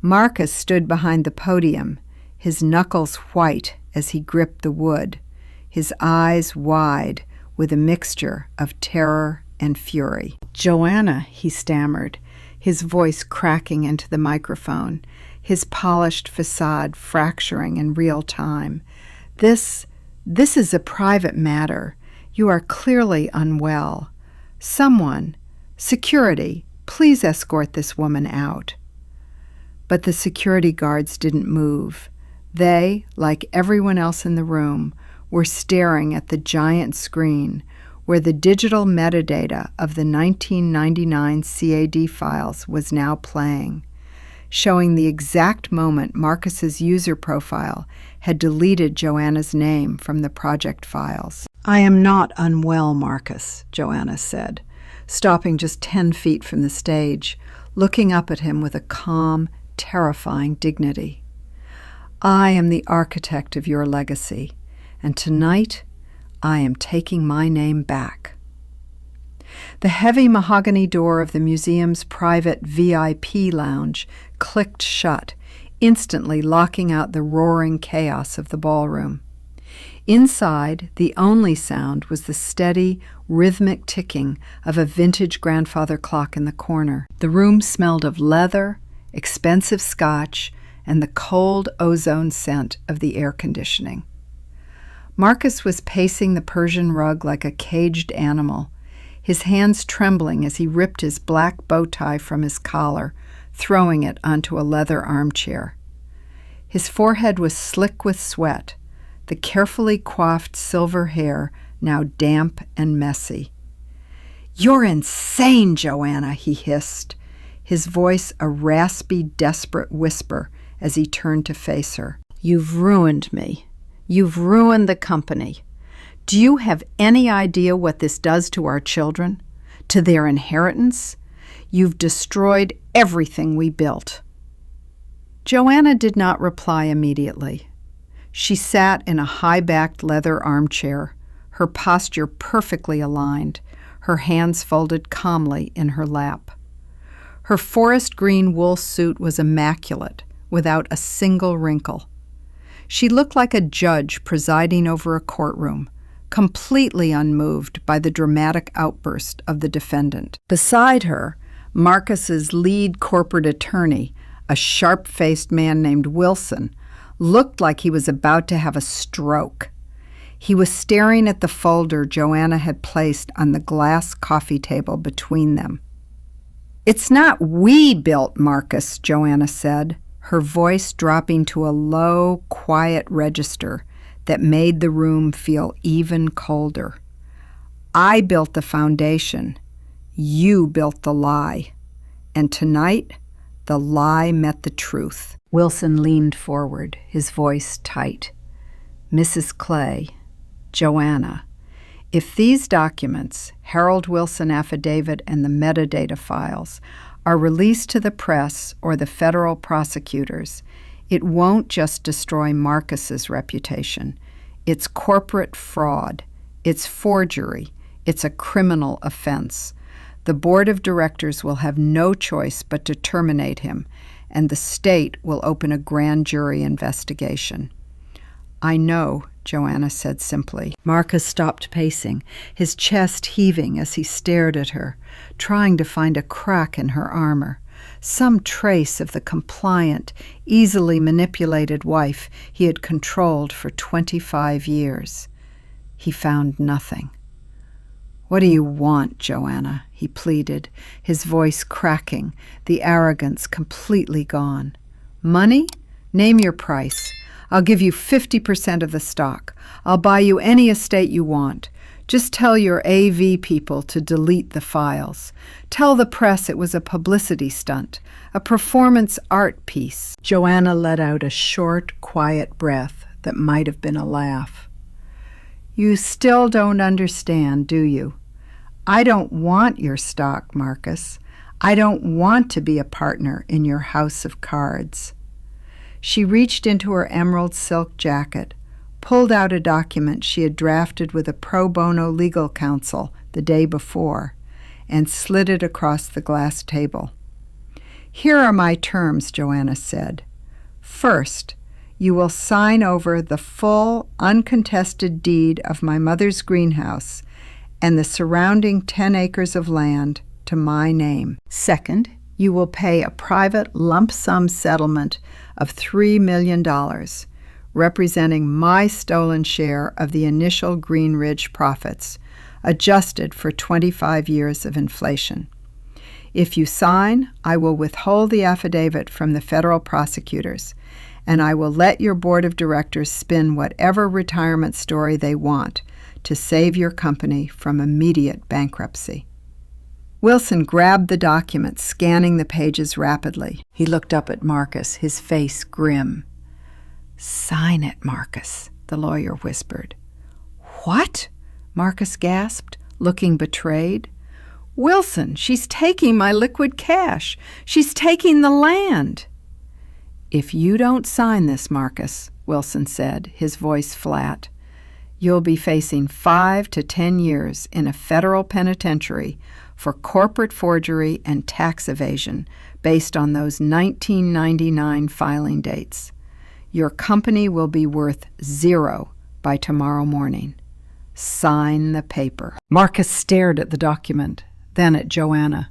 Marcus stood behind the podium, his knuckles white as he gripped the wood, his eyes wide with a mixture of terror and fury. "Joanna," he stammered, his voice cracking into the microphone, his polished facade fracturing in real time. This is a private matter. You are clearly unwell. Someone, security, please escort this woman out." But the security guards didn't move. They, like everyone else in the room, were staring at the giant screen where the digital metadata of the 1999 CAD files was now playing, showing the exact moment Marcus's user profile had deleted Joanna's name from the project files. "I am not unwell, Marcus," Joanna said, stopping just 10 feet from the stage, looking up at him with a calm, terrifying dignity. "I am the architect of your legacy, and tonight I am taking my name back." The heavy mahogany door of the museum's private VIP lounge clicked shut, instantly locking out the roaring chaos of the ballroom. Inside, the only sound was the steady, rhythmic ticking of a vintage grandfather clock in the corner. The room smelled of leather, expensive scotch, and the cold ozone scent of the air conditioning. Marcus was pacing the Persian rug like a caged animal, his hands trembling as he ripped his black bow tie from his collar, throwing it onto a leather armchair. His forehead was slick with sweat, the carefully coiffed silver hair now damp and messy. "You're insane, Joanna," he hissed, his voice a raspy, desperate whisper as he turned to face her. "You've ruined me. You've ruined the company. Do you have any idea what this does to our children, to their inheritance? You've destroyed everything we built." Joanna did not reply immediately. She sat in a high-backed leather armchair, her posture perfectly aligned, her hands folded calmly in her lap. Her forest green wool suit was immaculate, without a single wrinkle. She looked like a judge presiding over a courtroom, completely unmoved by the dramatic outburst of the defendant. Beside her, Marcus's lead corporate attorney, a sharp-faced man named Wilson, looked like he was about to have a stroke. He was staring at the folder Joanna had placed on the glass coffee table between them. "It's not we built Marcus," Joanna said, her voice dropping to a low, quiet register that made the room feel even colder. "I built the foundation. You built the lie. And tonight, the lie met the truth." Wilson leaned forward, his voice tight. "Mrs. Clay, Joanna, if these documents, Harold Wilson Affidavit and the metadata files, are released to the press or the federal prosecutors, it won't just destroy Marcus's reputation. It's corporate fraud. It's forgery. It's a criminal offense. The board of directors will have no choice but to terminate him, and the state will open a grand jury investigation." "I know," Joanna said simply. Marcus stopped pacing, his chest heaving as he stared at her, trying to find a crack in her armor, some trace of the compliant, easily manipulated wife he had controlled for 25 years. He found nothing. "What do you want, Joanna?" he pleaded, his voice cracking, the arrogance completely gone. "Money? Name your price. I'll give you 50% of the stock. I'll buy you any estate you want. Just tell your AV people to delete the files. Tell the press it was a publicity stunt, a performance art piece." Joanna let out a short, quiet breath that might have been a laugh. "You still don't understand, do you? I don't want your stock, Marcus. I don't want to be a partner in your house of cards." She reached into her emerald silk jacket, pulled out a document she had drafted with a pro bono legal counsel the day before, and slid it across the glass table. "Here are my terms," Joanna said. "First, you will sign over the full, uncontested deed of my mother's greenhouse and the surrounding 10 acres of land to my name. Second, you will pay a private lump sum settlement of $3 million, representing my stolen share of the initial Green Ridge profits, adjusted for 25 years of inflation. If you sign, I will withhold the affidavit from the federal prosecutors, and I will let your board of directors spin whatever retirement story they want to save your company from immediate bankruptcy." Wilson grabbed the document, scanning the pages rapidly. He looked up at Marcus, his face grim. "Sign it, Marcus," the lawyer whispered. "What?" Marcus gasped, looking betrayed. "Wilson, she's taking my liquid cash. She's taking the land." "If you don't sign this, Marcus," Wilson said, his voice flat, "you'll be facing 5 to 10 years in a federal penitentiary for corporate forgery and tax evasion based on those 1999 filing dates. Your company will be worth 0 by tomorrow morning. Sign the paper." Marcus stared at the document, then at Joanna.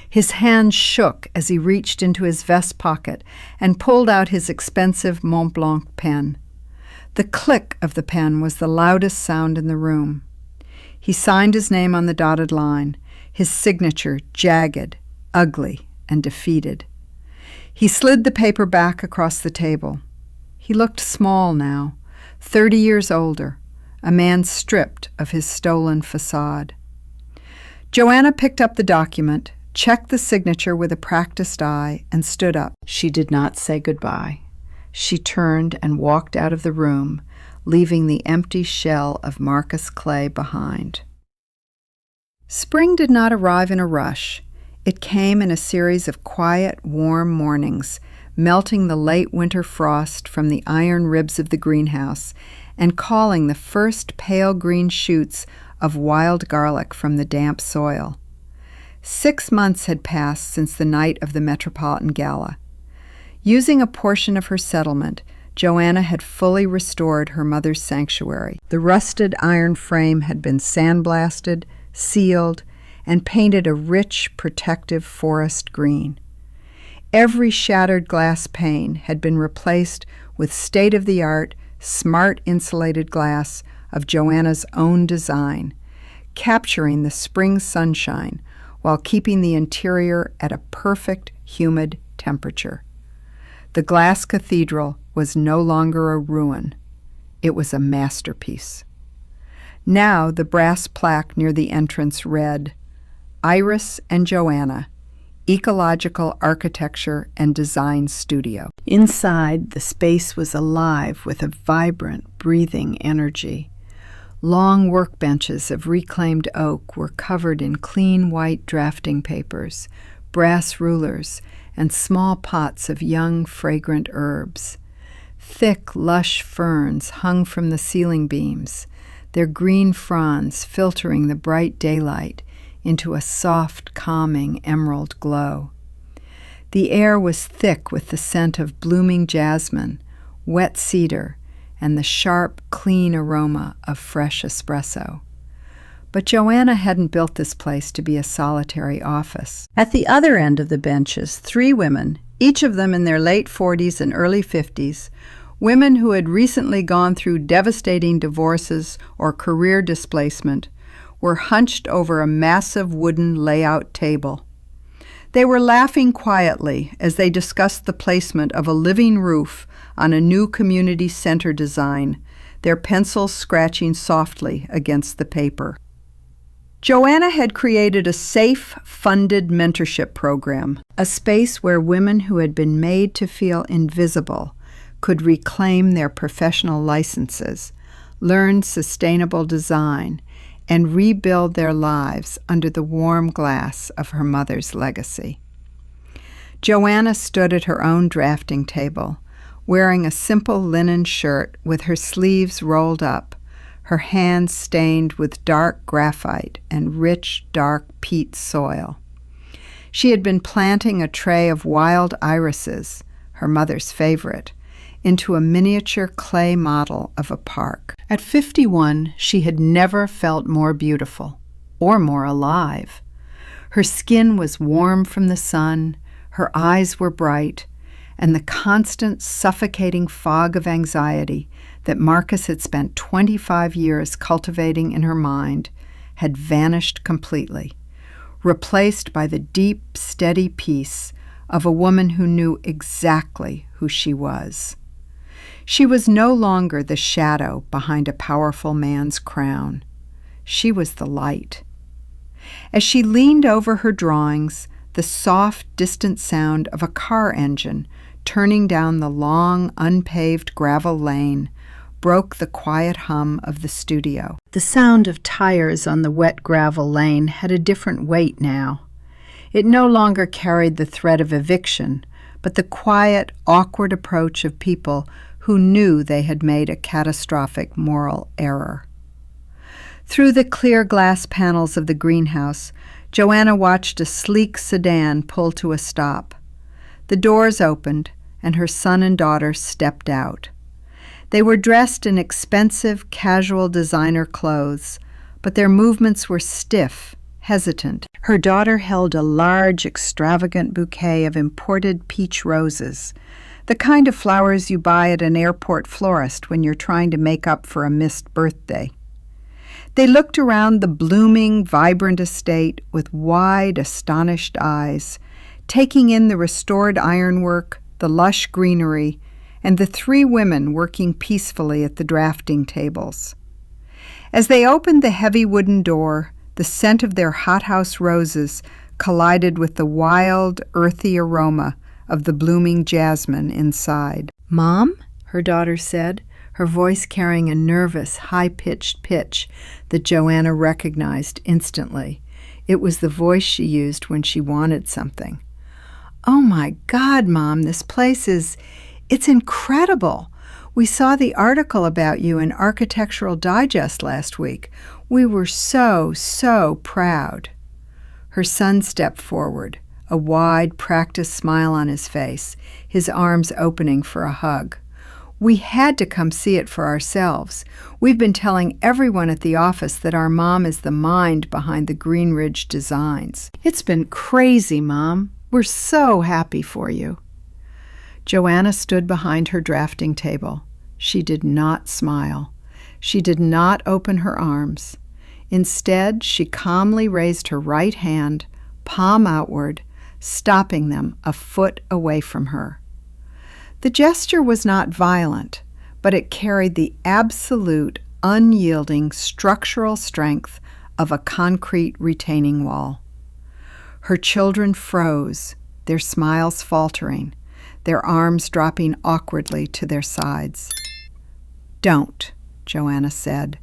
His hand shook as he reached into his vest pocket and pulled out his expensive Mont Blanc pen. The click of the pen was the loudest sound in the room. He signed his name on the dotted line, his signature jagged, ugly, and defeated. He slid the paper back across the table. He looked small now, 30 years older, a man stripped of his stolen facade. Joanna picked up the document, checked the signature with a practiced eye, and stood up. She did not say goodbye. She turned and walked out of the room, leaving the empty shell of Marcus Clay behind. Spring did not arrive in a rush. It came in a series of quiet, warm mornings, melting the late winter frost from the iron ribs of the greenhouse and calling the first pale green shoots of wild garlic from the damp soil. 6 months had passed since the night of the Metropolitan Gala. Using a portion of her settlement, Joanna had fully restored her mother's sanctuary. The rusted iron frame had been sandblasted, sealed, and painted a rich, protective forest green. Every shattered glass pane had been replaced with state-of-the-art, smart insulated glass of Joanna's own design, capturing the spring sunshine while keeping the interior at a perfect, humid temperature. The glass cathedral was no longer a ruin. It was a masterpiece. Now the brass plaque near the entrance read, "Iris and Joanna, Ecological Architecture and Design Studio." Inside, the space was alive with a vibrant, breathing energy. Long workbenches of reclaimed oak were covered in clean white drafting papers, brass rulers, and small pots of young, fragrant herbs. Thick, lush ferns hung from the ceiling beams, their green fronds filtering the bright daylight into a soft, calming emerald glow. The air was thick with the scent of blooming jasmine, wet cedar, and the sharp, clean aroma of fresh espresso. But Joanna hadn't built this place to be a solitary office. At the other end of the benches, 3 women, each of them in their late 40s and early 50s, women who had recently gone through devastating divorces or career displacement, were hunched over a massive wooden layout table. They were laughing quietly as they discussed the placement of a living roof on a new community center design, their pencils scratching softly against the paper. Joanna had created a safe, funded mentorship program, a space where women who had been made to feel invisible could reclaim their professional licenses, learn sustainable design, and rebuild their lives under the warm glass of her mother's legacy. Joanna stood at her own drafting table, wearing a simple linen shirt with her sleeves rolled up, her hands stained with dark graphite and rich, dark peat soil. She had been planting a tray of wild irises, her mother's favorite, into a miniature clay model of a park. At 51, she had never felt more beautiful or more alive. Her skin was warm from the sun, her eyes were bright, and the constant suffocating fog of anxiety that Marcus had spent 25 years cultivating in her mind had vanished completely, replaced by the deep, steady peace of a woman who knew exactly who she was. She was no longer the shadow behind a powerful man's crown. She was the light. As she leaned over her drawings, the soft, distant sound of a car engine turning down the long, unpaved gravel lane broke the quiet hum of the studio. The sound of tires on the wet gravel lane had a different weight now. It no longer carried the threat of eviction, but the quiet, awkward approach of people who knew they had made a catastrophic moral error. Through the clear glass panels of the greenhouse, Joanna watched a sleek sedan pull to a stop. The doors opened, and her son and daughter stepped out. They were dressed in expensive, casual designer clothes, but their movements were stiff, hesitant. Her daughter held a large, extravagant bouquet of imported peach roses, the kind of flowers you buy at an airport florist when you're trying to make up for a missed birthday. They looked around the blooming, vibrant estate with wide, astonished eyes, taking in the restored ironwork, the lush greenery, and the three women working peacefully at the drafting tables. As they opened the heavy wooden door, the scent of their hothouse roses collided with the wild, earthy aroma of the blooming jasmine inside. "Mom?" her daughter said, her voice carrying a nervous, high-pitched pitch that Joanna recognized instantly. It was the voice she used when she wanted something. "Oh my God, Mom, this place it's incredible. We saw the article about you in Architectural Digest last week. We were so proud." Her son stepped forward, a wide, practiced smile on his face, his arms opening for a hug. "We had to come see it for ourselves. We've been telling everyone at the office that our mom is the mind behind the Green Ridge designs. It's been crazy, Mom. We're so happy for you." Joanna stood behind her drafting table. She did not smile. She did not open her arms. Instead, she calmly raised her right hand, palm outward, stopping them a foot away from her. The gesture was not violent, but it carried the absolute, unyielding structural strength of a concrete retaining wall. Her children froze, their smiles faltering, their arms dropping awkwardly to their sides. "Don't," Joanna said,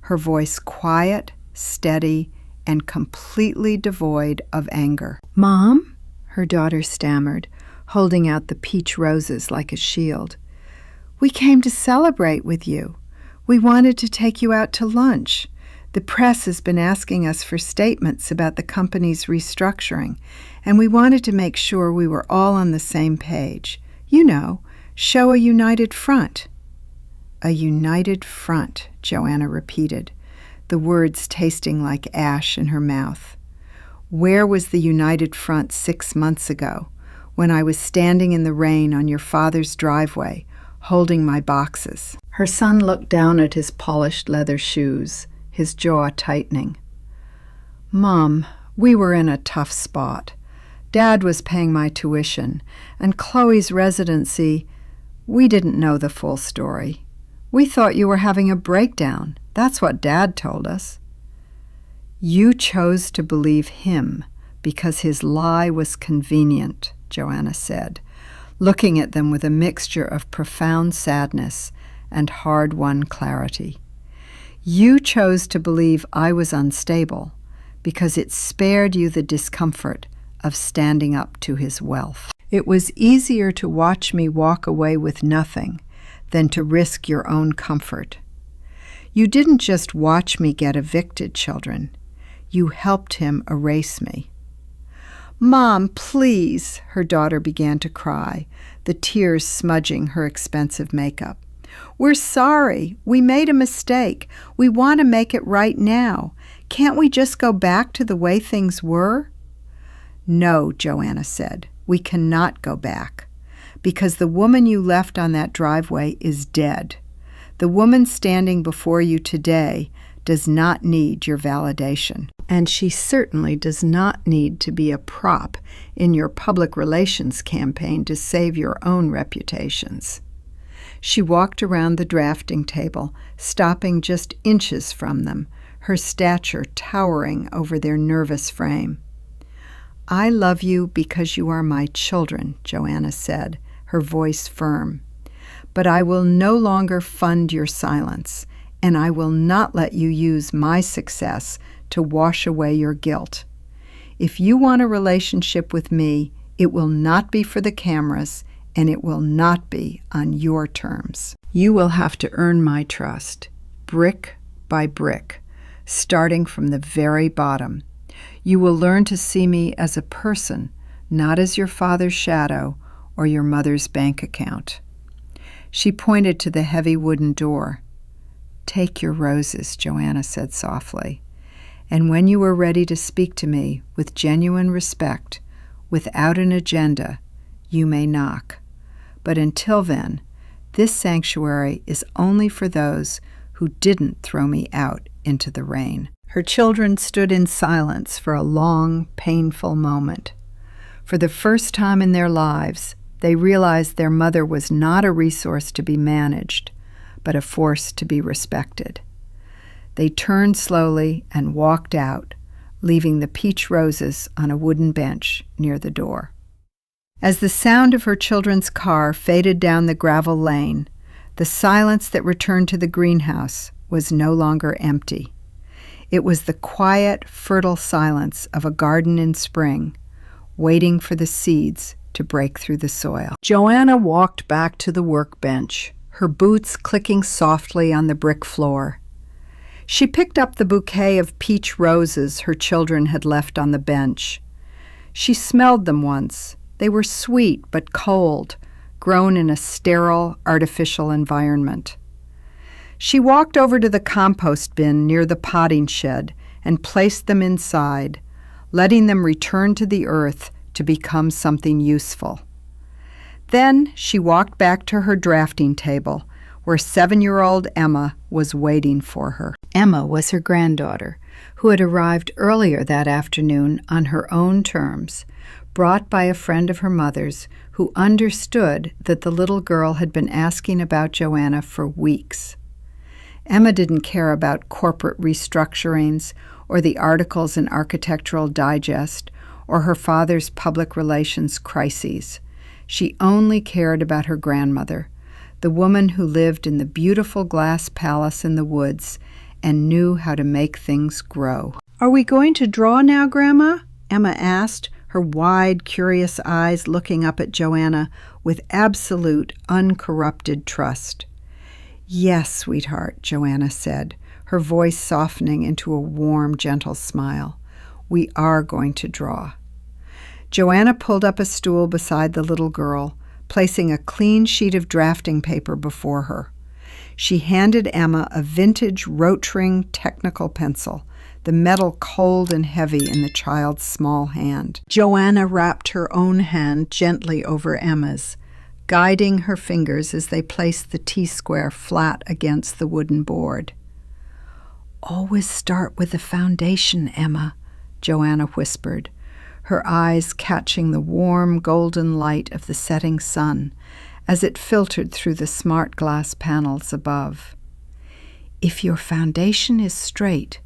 her voice quiet, steady, and completely devoid of anger. "Mom?" her daughter stammered, holding out the peach roses like a shield. "We came to celebrate with you. We wanted to take you out to lunch. The press has been asking us for statements about the company's restructuring, and we wanted to make sure we were all on the same page. You know, show a united front." "A united front," Joanna repeated, the words tasting like ash in her mouth. "Where was the united front 6 months ago, when I was standing in the rain on your father's driveway, holding my boxes?" Her son looked down at his polished leather shoes, his jaw tightening. "Mom, we were in a tough spot. Dad was paying my tuition, and Chloe's residency, we didn't know the full story. We thought you were having a breakdown. That's what Dad told us." "You chose to believe him because his lie was convenient," Joanna said, looking at them with a mixture of profound sadness and hard-won clarity. "You chose to believe I was unstable because it spared you the discomfort of standing up to his wealth. It was easier to watch me walk away with nothing than to risk your own comfort. You didn't just watch me get evicted, children. You helped him erase me. "Mom, please," her daughter began to cry, the tears smudging her expensive makeup. "We're sorry. We made a mistake. We want to make it right now. Can't we just go back to the way things were?" "No," Joanna said. "We cannot go back. Because the woman you left on that driveway is dead. The woman standing before you today does not need your validation. And she certainly does not need to be a prop in your public relations campaign to save your own reputations." She walked around the drafting table, stopping just inches from them, her stature towering over their nervous frame. "I love you because you are my children," Joanna said, her voice firm. "But I will no longer fund your silence, and I will not let you use my success to wash away your guilt. If you want a relationship with me, it will not be for the cameras, and it will not be on your terms. You will have to earn my trust, brick by brick, starting from the very bottom. You will learn to see me as a person, not as your father's shadow or your mother's bank account." She pointed to the heavy wooden door. "Take your roses," Joanna said softly. "And when you are ready to speak to me with genuine respect, without an agenda, you may knock. But until then, this sanctuary is only for those who didn't throw me out into the rain." Her children stood in silence for a long, painful moment. For the first time in their lives, they realized their mother was not a resource to be managed, but a force to be respected. They turned slowly and walked out, leaving the peach roses on a wooden bench near the door. As the sound of her children's car faded down the gravel lane, the silence that returned to the greenhouse was no longer empty. It was the quiet, fertile silence of a garden in spring, waiting for the seeds to break through the soil. Joanna walked back to the workbench, her boots clicking softly on the brick floor. She picked up the bouquet of peach roses her children had left on the bench. She smelled them once. They were sweet but cold, grown in a sterile, artificial environment. She walked over to the compost bin near the potting shed and placed them inside, letting them return to the earth to become something useful. Then she walked back to her drafting table, where 7-year-old Emma was waiting for her. Emma was her granddaughter, who had arrived earlier that afternoon on her own terms, brought by a friend of her mother's who understood that the little girl had been asking about Joanna for weeks. Emma didn't care about corporate restructurings or the articles in Architectural Digest or her father's public relations crises. She only cared about her grandmother, the woman who lived in the beautiful glass palace in the woods and knew how to make things grow. "Are we going to draw now, Grandma?" Emma asked, her wide, curious eyes looking up at Joanna with absolute, uncorrupted trust. "Yes, sweetheart," Joanna said, her voice softening into a warm, gentle smile. "We are going to draw." Joanna pulled up a stool beside the little girl, placing a clean sheet of drafting paper before her. She handed Emma a vintage Rotring technical pencil, the metal cold and heavy in the child's small hand. Joanna wrapped her own hand gently over Emma's, guiding her fingers as they placed the T-square flat against the wooden board. "Always start with the foundation, Emma," Joanna whispered, her eyes catching the warm golden light of the setting sun as it filtered through the smart glass panels above. "If your foundation is straight,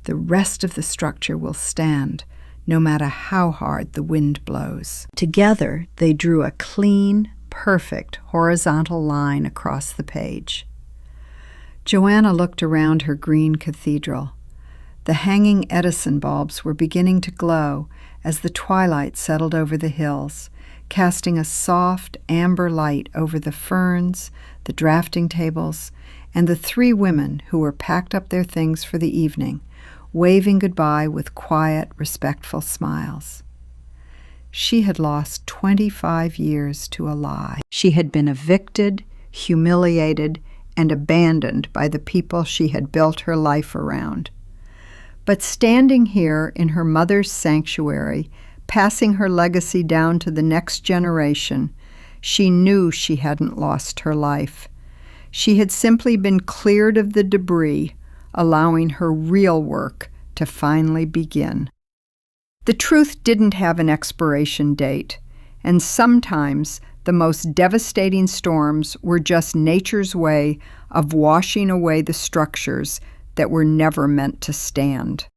the rest of the structure will stand, no matter how hard the wind blows." Together, they drew a clean, perfect horizontal line across the page. Joanna looked around her green cathedral. The hanging Edison bulbs were beginning to glow as the twilight settled over the hills, casting a soft amber light over the ferns, the drafting tables, and the 3 women who were packed up their things for the evening, waving goodbye with quiet, respectful smiles. She had lost 25 years to a lie. She had been evicted, humiliated, and abandoned by the people she had built her life around. But standing here in her mother's sanctuary, passing her legacy down to the next generation, she knew she hadn't lost her life. She had simply been cleared of the debris, allowing her real work to finally begin. The truth didn't have an expiration date, and sometimes the most devastating storms were just nature's way of washing away the structures that were never meant to stand.